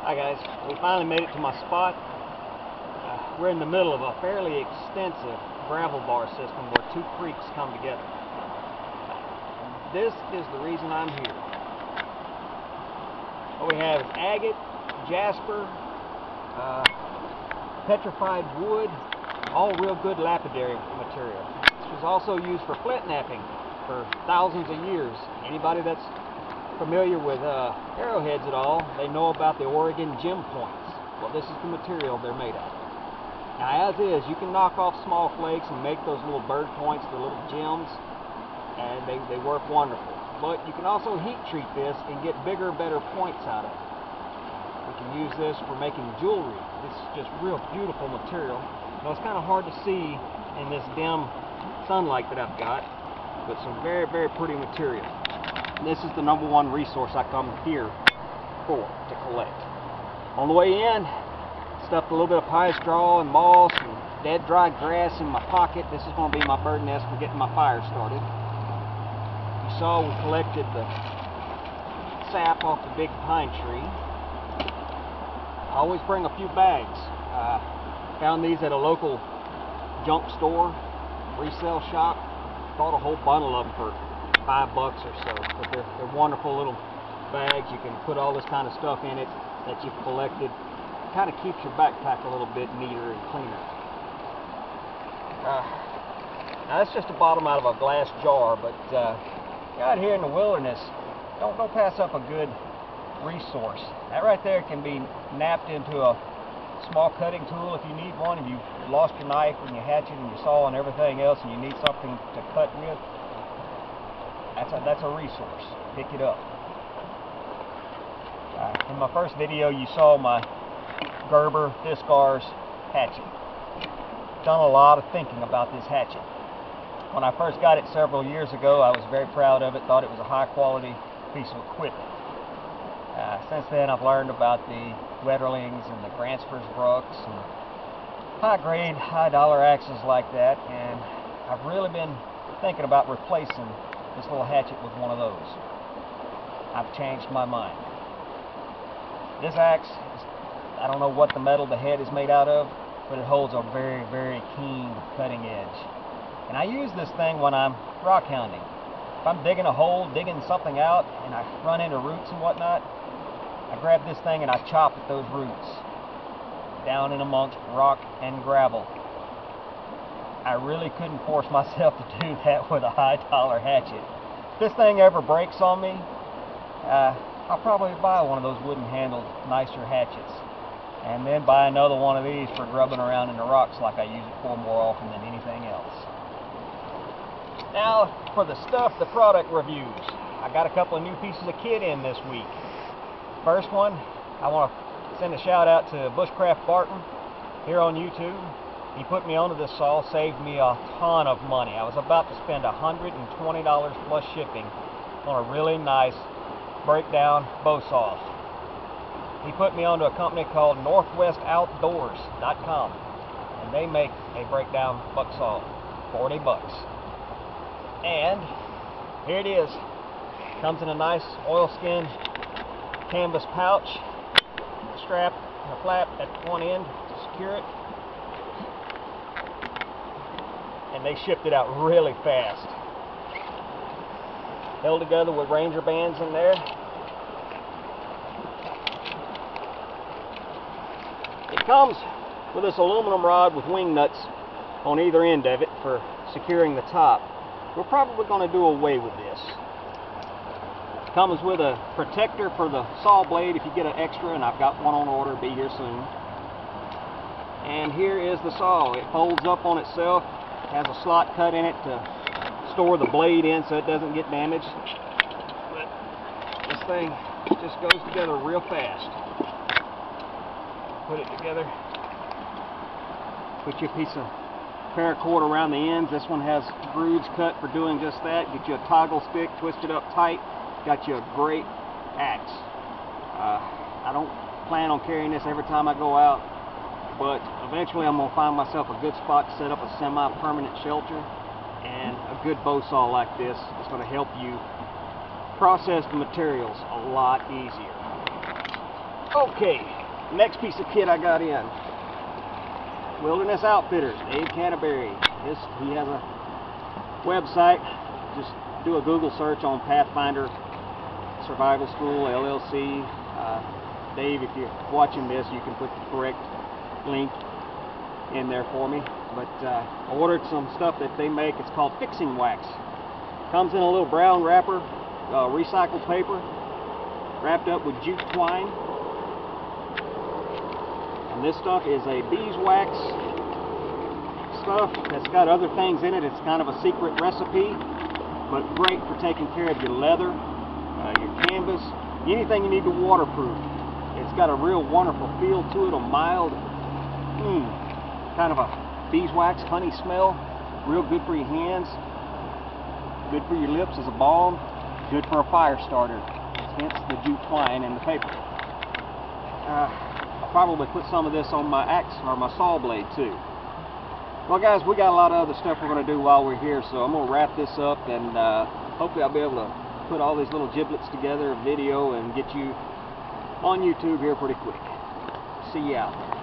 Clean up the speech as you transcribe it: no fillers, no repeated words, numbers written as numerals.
Hi guys, we finally made it to my spot. We're in the middle of a fairly extensive gravel bar system where two creeks come together. This is the reason I'm here. What we have is agate, jasper, petrified wood, all real good lapidary material. This was also used for flint knapping for thousands of years. Anybody that's familiar with arrowheads at all, they know about the Oregon gem points. Well, this is the material they're made of. Now, as is, you can knock off small flakes and make those little bird points, the little gems, and they work wonderful. But you can also heat treat this and get bigger, better points out of it. We can use this for making jewelry. This is just real beautiful material. Now, it's kind of hard to see in this dim sunlight that I've got, but some very, very pretty material. This is the #1 resource I come here to collect. On the way in, stuffed a little bit of pie straw and moss and dead dry grass in my pocket. This is going to be my bird nest for getting my fire started. You saw we collected the sap off the big pine tree. I always bring a few bags. Found these at a local junk store, resale shop. Bought a whole bundle of them for $5 or so, but they're wonderful little bags. You can put all this kind of stuff in it that you've collected. Kind of keeps your backpack a little bit neater and cleaner. Now that's just a bottom out of a glass jar, but out here in the wilderness, don't pass up a good resource. That right there can be napped into a small cutting tool if you need one. If you lost your knife and your hatchet and your saw and everything else, and you need something to cut with, that's a resource. Pick it up. In my first video, you saw my Gerber Fiskars hatchet. Done a lot of thinking about this hatchet. When I first got it several years ago, I was very proud of it. Thought it was a high-quality piece of equipment. Since then, I've learned about the Wetterlings and the Gransfors Brooks and high-grade, high-dollar axes like that, and I've really been thinking about replacing this little hatchet with one of those. I've changed my mind. This axe, I don't know what the metal the head is made out of, but it holds a very, very keen cutting edge. And I use this thing when I'm rock hounding. If I'm digging a hole, digging something out, and I run into roots and whatnot, I grab this thing and I chop at those roots down in amongst rock and gravel. I really couldn't force myself to do that with a high-dollar hatchet. If this thing ever breaks on me, I'll probably buy one of those wooden-handled, nicer hatchets, and then buy another one of these for grubbing around in the rocks like I use it for more often than anything else. Now, for the product reviews. I got a couple of new pieces of kit in this week. First one, I want to send a shout out to Bushcraft Barton here on YouTube. He put me onto this saw, saved me a ton of money. I was about to spend $120 plus shipping on a really nice breakdown bow saw. He put me onto a company called NorthwestOutdoors.com, and they make a breakdown buck saw, $40. And here it is. Comes in a nice oilskin canvas pouch, a strap and a flap at one end to secure it. And they shipped it out really fast. Held together with Ranger bands in there. It comes with this aluminum rod with wing nuts on either end of it for securing the top. We're probably going to do away with this. It comes with a protector for the saw blade if you get an extra, and I've got one on order, be here soon. And here is the saw. It folds up on itself. Has a slot cut in it to store the blade in so it doesn't get damaged. But this thing just goes together real fast. Put it together. Put you a piece of paracord around the ends. This one has grooves cut for doing just that. Get you a toggle stick, twist it up tight. Got you a great axe. I don't plan on carrying this every time I go out, but eventually I'm going to find myself a good spot to set up a semi-permanent shelter, and a good bow saw like this is going to help you process the materials a lot easier. Okay, next piece of kit I got in. Wilderness Outfitters, Dave Canterbury. He has a website. Just do a Google search on Pathfinder Survival School, LLC. Dave, if you're watching this, you can put the correct link in there for me. But I ordered some stuff that they make. It's called fixing wax. Comes in a little brown wrapper, recycled paper, wrapped up with jute twine. And this stuff is a beeswax stuff that's got other things in it. It's kind of a secret recipe, but great for taking care of your leather, your canvas, anything you need to waterproof. It's got a real wonderful feel to it, a mild, kind of a beeswax, honey smell. Real good for your hands, good for your lips as a balm, good for a fire starter. Hence the jute twine and the paper. I'll probably put some of this on my axe or my saw blade too. Well guys, we got a lot of other stuff we're going to do while we're here, so I'm going to wrap this up, and hopefully I'll be able to put all these little giblets together, a video, and get you on YouTube here pretty quick. See you out there.